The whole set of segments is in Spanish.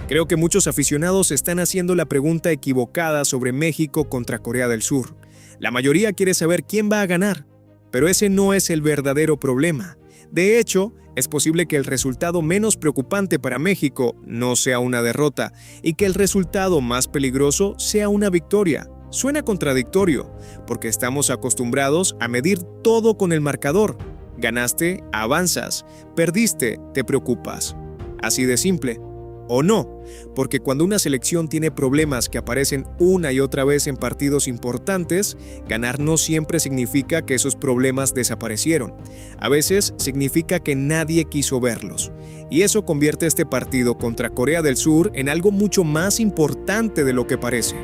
Creo que muchos aficionados están haciendo la pregunta equivocada sobre México contra Corea del Sur. La mayoría quiere saber quién va a ganar, pero ese no es el verdadero problema. De hecho, es posible que el resultado menos preocupante para México no sea una derrota y que el resultado más peligroso sea una victoria. Suena contradictorio, porque estamos acostumbrados a medir todo con el marcador. Ganaste, avanzas. Perdiste, te preocupas. Así de simple. O no, porque cuando una selección tiene problemas que aparecen una y otra vez en partidos importantes, ganar no siempre significa que esos problemas desaparecieron. A veces significa que nadie quiso verlos. Y eso convierte este partido contra Corea del Sur en algo mucho más importante de lo que parece.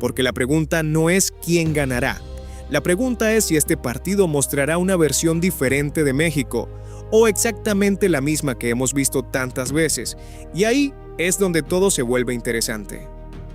Porque la pregunta no es quién ganará. La pregunta es si este partido mostrará una versión diferente de México, o exactamente la misma que hemos visto tantas veces. Y ahí es donde todo se vuelve interesante.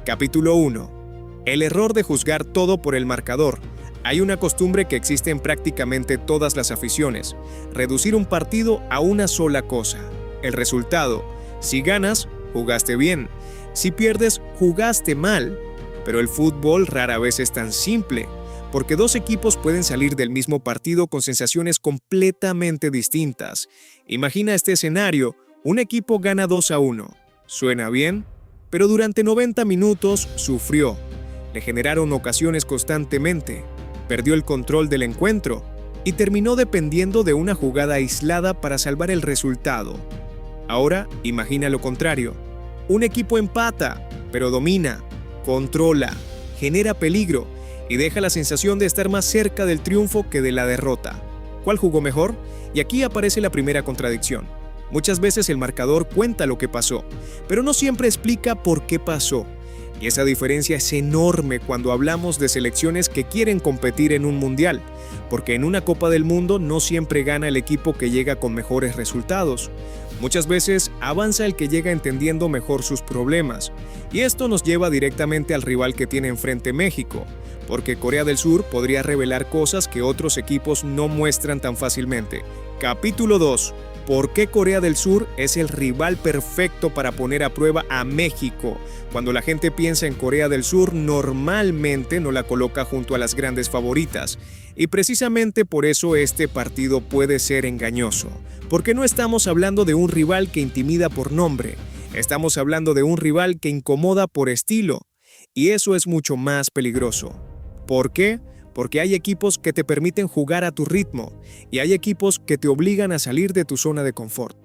Capítulo 1. El error de juzgar todo por el marcador. Hay una costumbre que existe en prácticamente todas las aficiones: reducir un partido a una sola cosa, el resultado. Si ganas, jugaste bien. Si pierdes, jugaste mal. Pero el fútbol rara vez es tan simple, porque dos equipos pueden salir del mismo partido con sensaciones completamente distintas. Imagina este escenario: un equipo gana 2-1. Suena bien, pero durante 90 minutos sufrió. Le generaron ocasiones constantemente, perdió el control del encuentro y terminó dependiendo de una jugada aislada para salvar el resultado. Ahora, imagina lo contrario. Un equipo empata, pero domina, controla, genera peligro y deja la sensación de estar más cerca del triunfo que de la derrota. ¿Cuál jugó mejor? Y aquí aparece la primera contradicción. Muchas veces el marcador cuenta lo que pasó, pero no siempre explica por qué pasó. Y esa diferencia es enorme cuando hablamos de selecciones que quieren competir en un mundial, porque en una Copa del Mundo no siempre gana el equipo que llega con mejores resultados. Muchas veces avanza el que llega entendiendo mejor sus problemas. Y esto nos lleva directamente al rival que tiene enfrente México, porque Corea del Sur podría revelar cosas que otros equipos no muestran tan fácilmente. Capítulo 2. ¿Por qué Corea del Sur es el rival perfecto para poner a prueba a México? Cuando la gente piensa en Corea del Sur, normalmente no la coloca junto a las grandes favoritas. Y precisamente por eso este partido puede ser engañoso. Porque no estamos hablando de un rival que intimida por nombre. Estamos hablando de un rival que incomoda por estilo. Y eso es mucho más peligroso. ¿Por qué? Porque hay equipos que te permiten jugar a tu ritmo y hay equipos que te obligan a salir de tu zona de confort.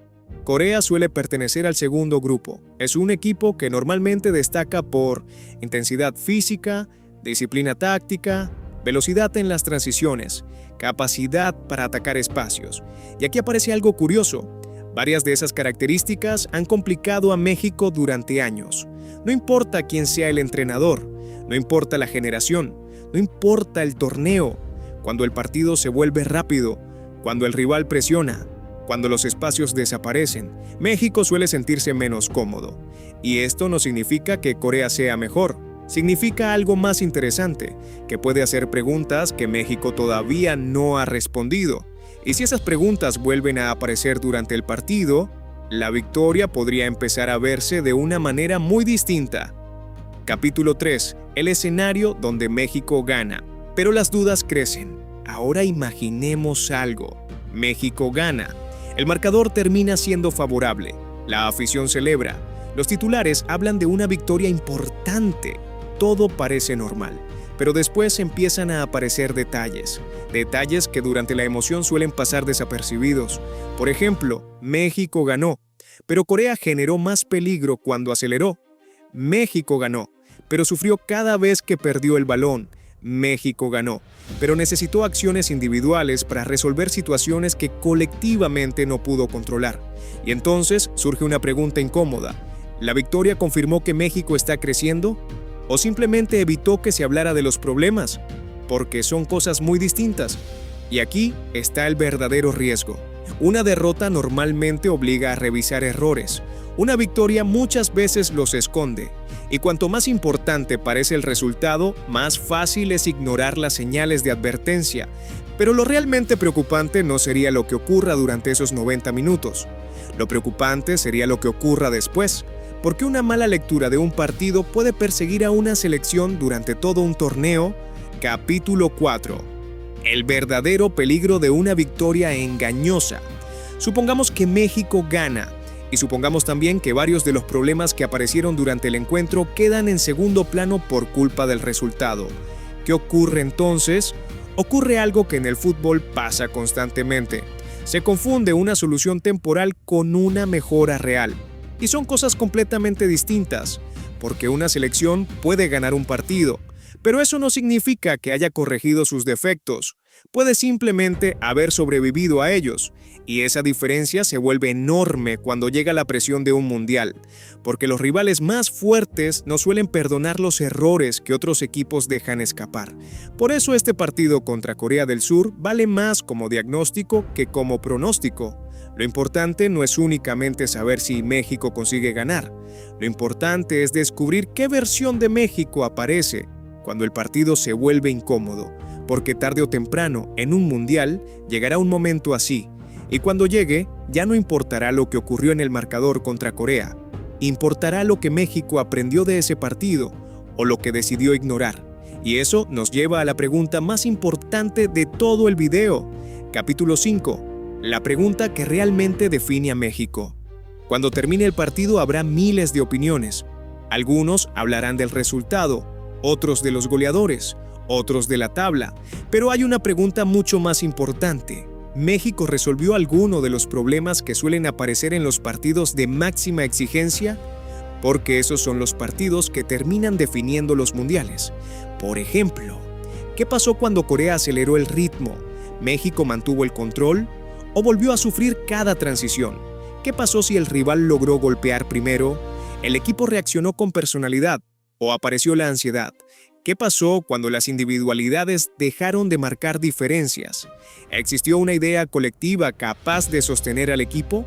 Corea suele pertenecer al segundo grupo. Es un equipo que normalmente destaca por intensidad física, disciplina táctica, velocidad en las transiciones, capacidad para atacar espacios. Y aquí aparece algo curioso. Varias de esas características han complicado a México durante años. No importa quién sea el entrenador, no importa la generación, no importa el torneo, cuando el partido se vuelve rápido, cuando el rival presiona, cuando los espacios desaparecen, México suele sentirse menos cómodo. Y esto no significa que Corea sea mejor, significa algo más interesante, que puede hacer preguntas que México todavía no ha respondido. Y si esas preguntas vuelven a aparecer durante el partido, la victoria podría empezar a verse de una manera muy distinta. Capítulo 3. El escenario donde México gana. Pero las dudas crecen. Ahora imaginemos algo. México gana. El marcador termina siendo favorable. La afición celebra. Los titulares hablan de una victoria importante. Todo parece normal. Pero después empiezan a aparecer detalles. Detalles que durante la emoción suelen pasar desapercibidos. Por ejemplo, México ganó. Pero Corea generó más peligro cuando aceleró. México ganó, pero sufrió cada vez que perdió el balón. México ganó, pero necesitó acciones individuales para resolver situaciones que colectivamente no pudo controlar. Y entonces surge una pregunta incómoda. ¿La victoria confirmó que México está creciendo? ¿O simplemente evitó que se hablara de los problemas? Porque son cosas muy distintas. Y aquí está el verdadero riesgo. Una derrota normalmente obliga a revisar errores. Una victoria muchas veces los esconde, y cuanto más importante parece el resultado, más fácil es ignorar las señales de advertencia. Pero lo realmente preocupante no sería lo que ocurra durante esos 90 minutos. Lo preocupante sería lo que ocurra después, ¿Por qué una mala lectura de un partido puede perseguir a una selección durante todo un torneo? Capítulo 4. El verdadero peligro de una victoria engañosa. Supongamos que México gana, y supongamos también que varios de los problemas que aparecieron durante el encuentro quedan en segundo plano por culpa del resultado. ¿Qué ocurre entonces? Ocurre algo que en el fútbol pasa constantemente. Se confunde una solución temporal con una mejora real. Y son cosas completamente distintas, porque una selección puede ganar un partido, pero eso no significa que haya corregido sus defectos. Puede simplemente haber sobrevivido a ellos, y esa diferencia se vuelve enorme cuando llega la presión de un mundial, porque los rivales más fuertes no suelen perdonar los errores que otros equipos dejan escapar. Por eso este partido contra Corea del Sur vale más como diagnóstico que como pronóstico. Lo importante no es únicamente saber si México consigue ganar. Lo importante es descubrir qué versión de México aparece cuando el partido se vuelve incómodo, porque tarde o temprano, en un mundial, llegará un momento así, y cuando llegue, ya no importará lo que ocurrió en el marcador contra Corea, importará lo que México aprendió de ese partido, o lo que decidió ignorar. Y eso nos lleva a la pregunta más importante de todo el video. Capítulo 5. La pregunta que realmente define a México. Cuando termine el partido habrá miles de opiniones. Algunos hablarán del resultado, otros de los goleadores, otros de la tabla. Pero hay una pregunta mucho más importante. ¿México resolvió alguno de los problemas que suelen aparecer en los partidos de máxima exigencia? Porque esos son los partidos que terminan definiendo los mundiales. Por ejemplo, ¿qué pasó cuando Corea aceleró el ritmo? ¿México mantuvo el control? ¿O volvió a sufrir cada transición? ¿Qué pasó si el rival logró golpear primero? ¿El equipo reaccionó con personalidad? ¿O apareció la ansiedad? ¿Qué pasó cuando las individualidades dejaron de marcar diferencias? ¿Existió una idea colectiva capaz de sostener al equipo?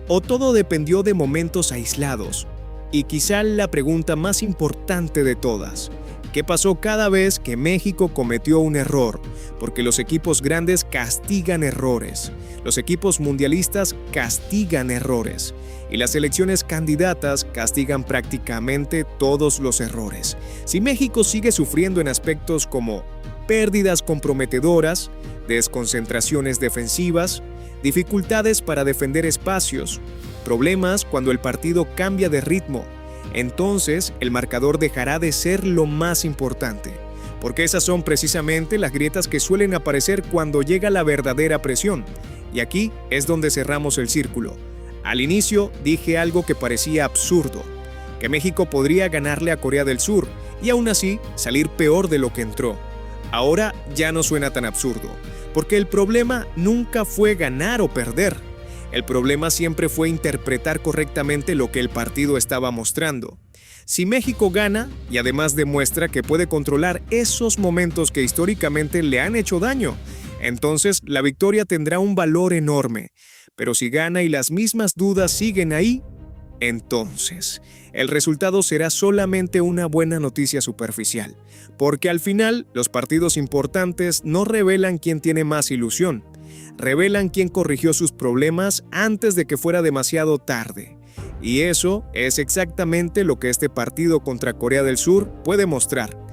¿O todo dependió de momentos aislados? Y quizá la pregunta más importante de todas: ¿qué pasó cada vez que México cometió un error? Porque los equipos grandes castigan errores. Los equipos mundialistas castigan errores. Y las selecciones candidatas castigan prácticamente todos los errores. Si México sigue sufriendo en aspectos como pérdidas comprometedoras, desconcentraciones defensivas, dificultades para defender espacios, problemas cuando el partido cambia de ritmo, entonces el marcador dejará de ser lo más importante, porque esas son precisamente las grietas que suelen aparecer cuando llega la verdadera presión. Y aquí es donde cerramos el círculo. Al inicio dije algo que parecía absurdo, que México podría ganarle a Corea del Sur y aún así salir peor de lo que entró. Ahora ya no suena tan absurdo, porque el problema nunca fue ganar o perder. El problema siempre fue interpretar correctamente lo que el partido estaba mostrando. Si México gana y además demuestra que puede controlar esos momentos que históricamente le han hecho daño, entonces la victoria tendrá un valor enorme. Pero si gana y las mismas dudas siguen ahí, entonces el resultado será solamente una buena noticia superficial, porque al final los partidos importantes no revelan quién tiene más ilusión, revelan quién corrigió sus problemas antes de que fuera demasiado tarde. Y eso es exactamente lo que este partido contra Corea del Sur puede mostrar.